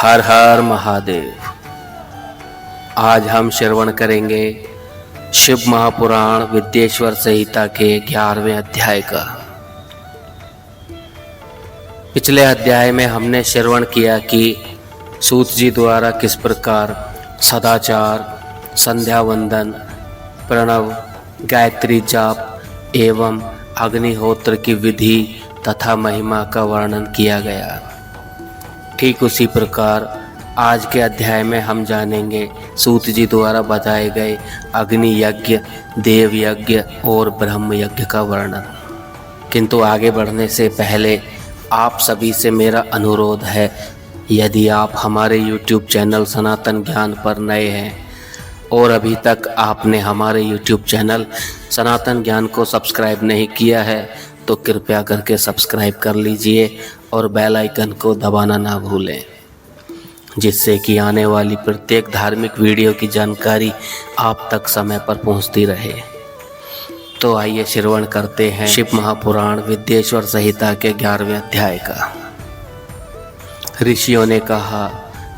हर हर महादेव। आज हम श्रवण करेंगे शिव महापुराण विद्येश्वर संहिता के 11वें अध्याय का। पिछले अध्याय में हमने श्रवण किया कि सूत जी द्वारा किस प्रकार सदाचार, संध्या वंदन, प्रणव, गायत्री जाप एवं अग्निहोत्र की विधि तथा महिमा का वर्णन किया गया। ठीक उसी प्रकार आज के अध्याय में हम जानेंगे सूत जी द्वारा बताए गए अग्नि यज्ञ, देव यज्ञ और ब्रह्म यज्ञ का वर्णन। किंतु आगे बढ़ने से पहले आप सभी से मेरा अनुरोध है, यदि आप हमारे YouTube चैनल सनातन ज्ञान पर नए हैं और अभी तक आपने हमारे YouTube चैनल सनातन ज्ञान को सब्सक्राइब नहीं किया है तो कृपया करके सब्सक्राइब कर लीजिए और बेल आइकन को दबाना ना भूलें, जिससे कि आने वाली प्रत्येक धार्मिक वीडियो की जानकारी आप तक समय पर पहुंचती रहे। तो आइए श्रवण करते हैं शिव महापुराण विद्येश्वर संहिता के 11वें अध्याय का। ऋषियों ने कहा,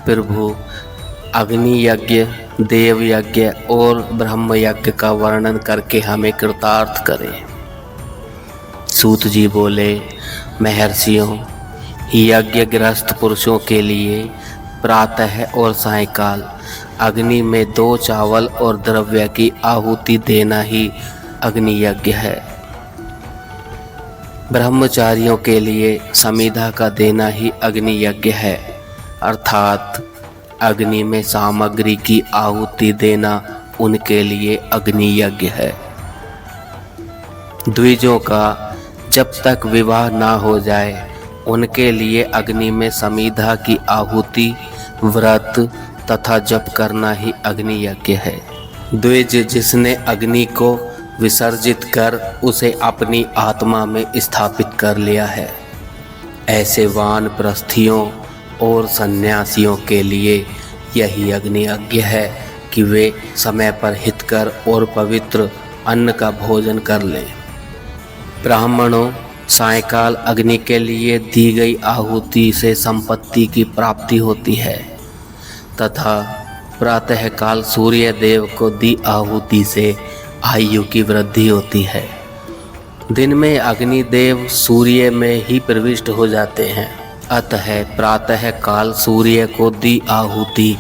प्रभु अग्नि यज्ञ, देव यज्ञ और ब्रह्म यज्ञ का वर्णन करके हमें कृतार्थ करें। सूत जी बोले, महर्षियों, यज्ञ गृहस्थ पुरुषों के लिए प्रातः और सायंकाल अग्नि में 2 चावल और द्रव्य की आहुति देना ही अग्नि यज्ञ है। ब्रह्मचारियों के लिए समिधा का देना ही अग्नि यज्ञ है, अर्थात अग्नि में सामग्री की आहुति देना उनके लिए अग्नि यज्ञ है। द्विजों का जब तक विवाह ना हो जाए उनके लिए अग्नि में समिधा की आहुति, व्रत तथा जप करना ही अग्नि यज्ञ है। द्विज जिसने अग्नि को विसर्जित कर उसे अपनी आत्मा में स्थापित कर लिया है, ऐसे वानप्रस्थियों और सन्यासियों के लिए यही अग्नि यज्ञ है कि वे समय पर हितकर और पवित्र अन्न का भोजन कर लें। ब्राह्मणों, सायंकाल अग्नि के लिए दी गई आहुति से संपत्ति की प्राप्ति होती है तथा प्रातःकाल सूर्य देव को दी आहुति से आयु की वृद्धि होती है। दिन में अग्निदेव सूर्य में ही प्रविष्ट हो जाते हैं, अतः प्रातःकाल सूर्य को दी आहुति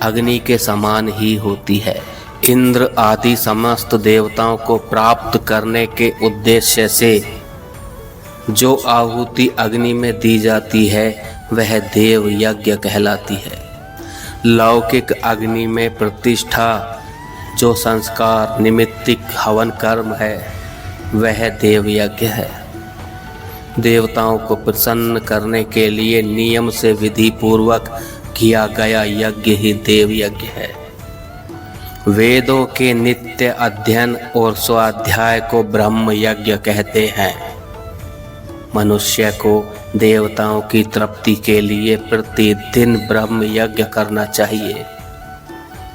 अग्नि के समान ही होती है। इंद्र आदि समस्त देवताओं को प्राप्त करने के उद्देश्य से जो आहुति अग्नि में दी जाती है वह देव यज्ञ कहलाती है। लौकिक अग्नि में प्रतिष्ठा, जो संस्कार निमित्तिक हवन कर्म है, वह देव यज्ञ है। देवताओं को प्रसन्न करने के लिए नियम से विधि पूर्वक किया गया यज्ञ ही देव यज्ञ है। वेदों के नित्य अध्ययन और स्वाध्याय को ब्रह्म यज्ञ कहते हैं। मनुष्य को देवताओं की तृप्ति के लिए प्रतिदिन ब्रह्म यज्ञ करना चाहिए।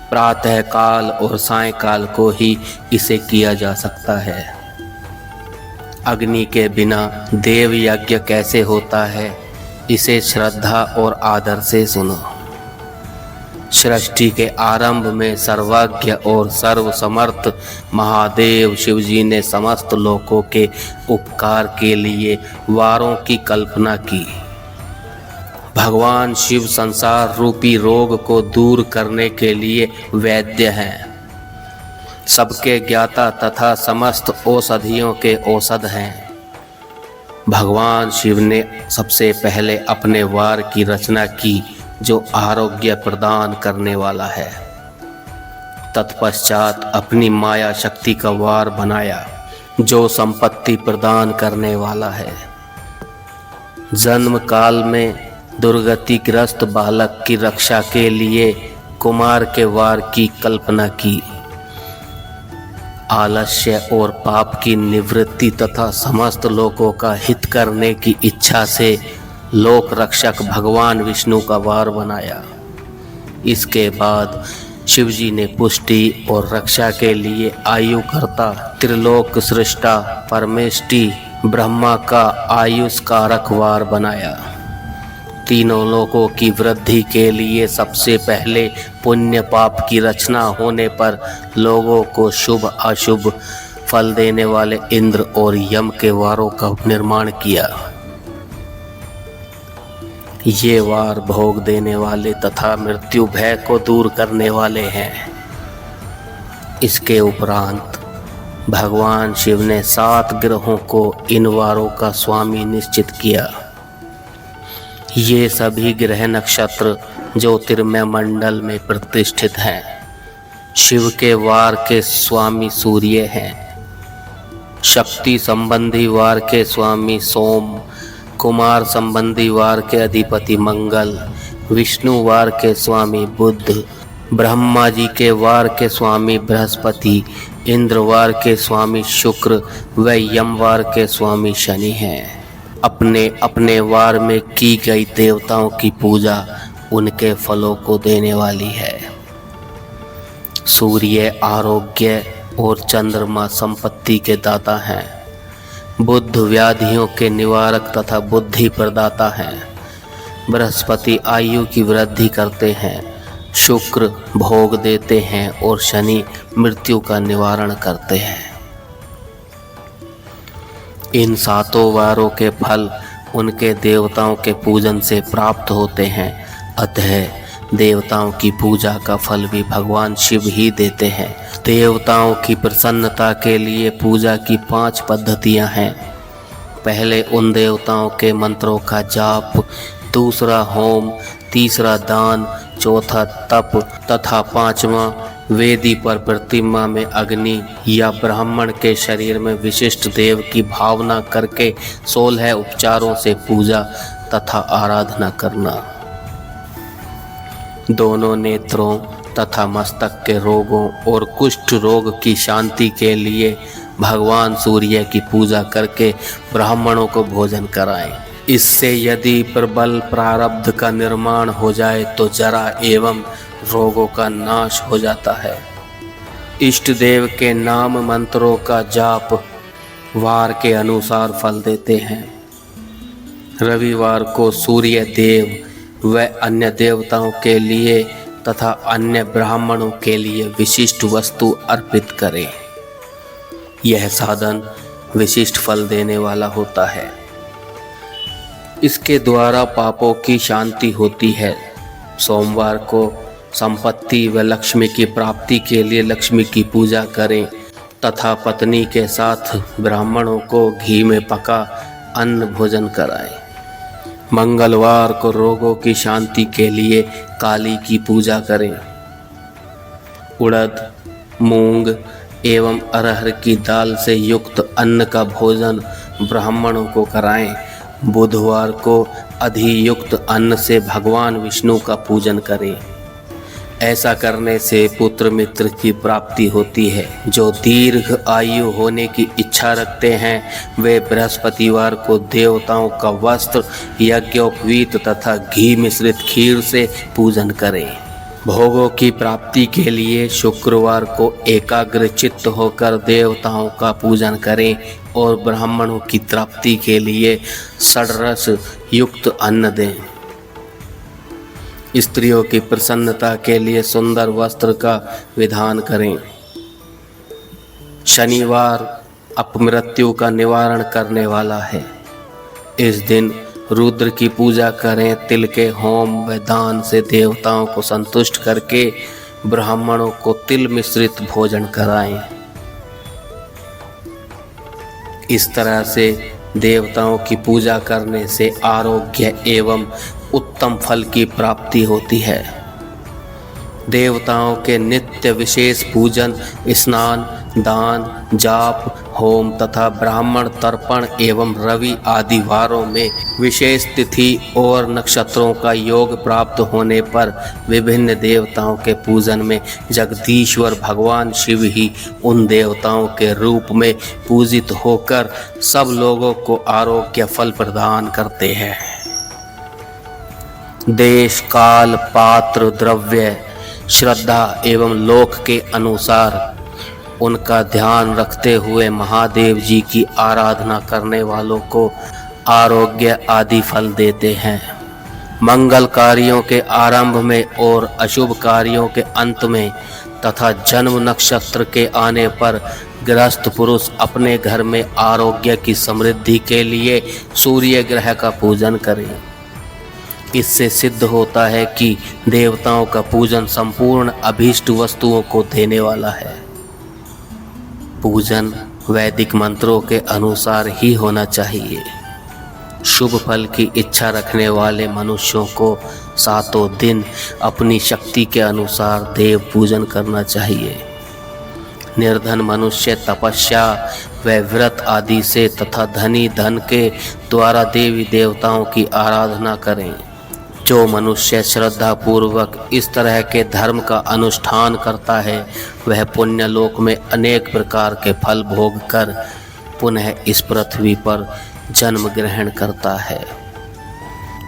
प्रातः काल और सायंकाल को ही इसे किया जा सकता है। अग्नि के बिना देव यज्ञ कैसे होता है, इसे श्रद्धा और आदर से सुनो। सृष्टि के आरंभ में सर्वज्ञ और सर्वसमर्थ महादेव शिवजी ने समस्त लोकों के उपकार के लिए वारों की कल्पना की। भगवान शिव संसार रूपी रोग को दूर करने के लिए वैद्य हैं, सबके ज्ञाता तथा समस्त औषधियों के औषध हैं। भगवान शिव ने सबसे पहले अपने वार की रचना की जो आरोग्य प्रदान करने वाला है। तत्पश्चात अपनी माया शक्ति का वार बनाया जो संपत्ति प्रदान करने वाला है। जन्म काल में दुर्गतिग्रस्त बालक की रक्षा के लिए कुमार के वार की कल्पना की। आलस्य और पाप की निवृत्ति तथा समस्त लोगों का हित करने की इच्छा से लोक रक्षक भगवान विष्णु का वार बनाया। इसके बाद शिवजी ने पुष्टि और रक्षा के लिए आयुकर्ता, त्रिलोक सृष्टा, परमेष्टि ब्रह्मा का आयुष कारक वार बनाया। तीनों लोकों की वृद्धि के लिए सबसे पहले पुण्य पाप की रचना होने पर लोगों को शुभ अशुभ फल देने वाले इंद्र और यम के वारों का निर्माण किया। ये वार भोग देने वाले तथा मृत्यु भय को दूर करने वाले हैं। इसके उपरांत भगवान शिव ने 7 ग्रहों को इन वारों का स्वामी निश्चित किया। ये सभी ग्रह नक्षत्र ज्योतिर्मय मंडल में प्रतिष्ठित हैं। शिव के वार के स्वामी सूर्य हैं। शक्ति संबंधी वार के स्वामी सोम, कुमार संबंधी वार के अधिपति मंगल, विष्णु वार के स्वामी बुध, ब्रह्मा जी के वार के स्वामी बृहस्पति, इंद्र वार के स्वामी शुक्र व यम वार के स्वामी शनि हैं। अपने अपने वार में की गई देवताओं की पूजा उनके फलों को देने वाली है। सूर्य आरोग्य और चंद्रमा संपत्ति के दाता हैं। बुध व्याधियों के निवारक तथा बुद्धि प्रदाता हैं। बृहस्पति आयु की वृद्धि करते हैं। शुक्र भोग देते हैं और शनि मृत्यु का निवारण करते हैं। इन 7 वारों के फल उनके देवताओं के पूजन से प्राप्त होते हैं। अतः देवताओं की पूजा का फल भी भगवान शिव ही देते हैं। देवताओं की प्रसन्नता के लिए पूजा की 5 पद्धतियां हैं। पहले उन देवताओं के मंत्रों का जाप, दूसरा होम, तीसरा दान, चौथा तप तथा 5वां वेदी पर प्रतिमा में अग्नि या ब्राह्मण के शरीर में विशिष्ट देव की भावना करके 16 उपचारों से पूजा तथा आराधना करना। दोनों नेत्रों तथा मस्तक के रोगों और कुष्ठ रोग की शांति के लिए भगवान सूर्य की पूजा करके ब्राह्मणों को भोजन कराएं। इससे यदि प्रबल प्रारब्ध का निर्माण हो जाए तो जरा एवं रोगों का नाश हो जाता है। इष्ट देव के नाम मंत्रों का जाप वार के अनुसार फल देते हैं। रविवार को सूर्य देव व अन्य देवताओं के लिए तथा अन्य ब्राह्मणों के लिए विशिष्ट वस्तु अर्पित करें। यह साधन विशिष्ट फल देने वाला होता है। इसके द्वारा पापों की शांति होती है। सोमवार को संपत्ति व लक्ष्मी की प्राप्ति के लिए लक्ष्मी की पूजा करें तथा पत्नी के साथ ब्राह्मणों को घी में पका अन्न भोजन कराएं। मंगलवार को रोगों की शांति के लिए काली की पूजा करें। उड़द, मूंग एवं अरहर की दाल से युक्त अन्न का भोजन ब्राह्मणों को कराएं। बुधवार को अधियुक्त अन्न से भगवान विष्णु का पूजन करें। ऐसा करने से पुत्र मित्र की प्राप्ति होती है। जो दीर्घ आयु होने की इच्छा रखते हैं वे बृहस्पतिवार को देवताओं का वस्त्र, यज्ञोपवीत तथा घी मिश्रित खीर से पूजन करें। भोगों की प्राप्ति के लिए शुक्रवार को एकाग्र चित्त होकर देवताओं का पूजन करें और ब्राह्मणों की तृप्ति के लिए षड्रस युक्त अन्न दें। स्त्रियों की प्रसन्नता के लिए सुंदर वस्त्र का विधान करें। शनिवार अपमृत्यु का निवारण करने वाला है। इस दिन रुद्र की पूजा करें। तिल के होम व दान से देवताओं को संतुष्ट करके ब्राह्मणों को तिल मिश्रित भोजन कराएं। इस तरह से देवताओं की पूजा करने से आरोग्य एवं उत्तम फल की प्राप्ति होती है। देवताओं के नित्य विशेष पूजन, स्नान, दान, जाप, होम तथा ब्राह्मण तर्पण एवं रवि आदि वारों में विशेष तिथि और नक्षत्रों का योग प्राप्त होने पर विभिन्न देवताओं के पूजन में जगदीश्वर भगवान शिव ही उन देवताओं के रूप में पूजित होकर सब लोगों को आरोग्य फल प्रदान करते हैं। देश काल पात्र द्रव्य श्रद्धा एवं लोक के अनुसार उनका ध्यान रखते हुए महादेव जी की आराधना करने वालों को आरोग्य आदि फल देते हैं। मंगल कार्यों के आरंभ में और अशुभ कार्यों के अंत में तथा जन्म नक्षत्र के आने पर गृहस्थ पुरुष अपने घर में आरोग्य की समृद्धि के लिए सूर्य ग्रह का पूजन करें। इससे सिद्ध होता है कि देवताओं का पूजन संपूर्ण अभीष्ट वस्तुओं को देने वाला है। पूजन वैदिक मंत्रों के अनुसार ही होना चाहिए। शुभ फल की इच्छा रखने वाले मनुष्यों को सातों दिन अपनी शक्ति के अनुसार देव पूजन करना चाहिए। निर्धन मनुष्य तपस्या व व्रत आदि से तथा धनी धन के द्वारा देवी देवताओं की आराधना करें। जो मनुष्य श्रद्धा पूर्वक इस तरह के धर्म का अनुष्ठान करता है वह पुण्य लोक में अनेक प्रकार के फल भोग कर पुनः इस पृथ्वी पर जन्म ग्रहण करता है।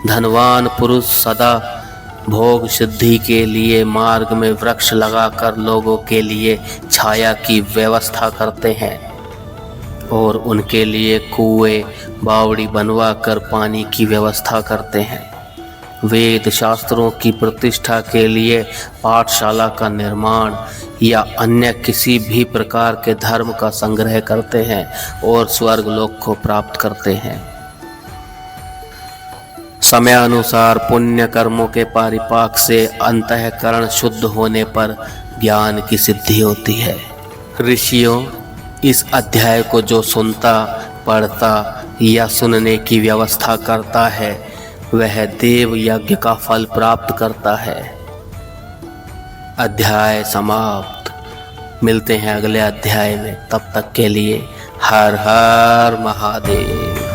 धनवान पुरुष सदा भोग सिद्धि के लिए मार्ग में वृक्ष लगाकर लोगों के लिए छाया की व्यवस्था करते हैं और उनके लिए कुएं बावड़ी बनवा कर पानी की व्यवस्था करते हैं। वेद शास्त्रों की प्रतिष्ठा के लिए पाठशाला का निर्माण या अन्य किसी भी प्रकार के धर्म का संग्रह करते हैं और स्वर्ग लोक को प्राप्त करते हैं। समय अनुसार पुण्य कर्मों के परिपाक से अंतःकरण शुद्ध होने पर ज्ञान की सिद्धि होती है। ऋषियों, इस अध्याय को जो सुनता, पढ़ता या सुनने की व्यवस्था करता है वह देव यज्ञ का फल प्राप्त करता है। अध्याय समाप्त। मिलते हैं अगले अध्याय में। तब तक के लिए हर हर महादेव।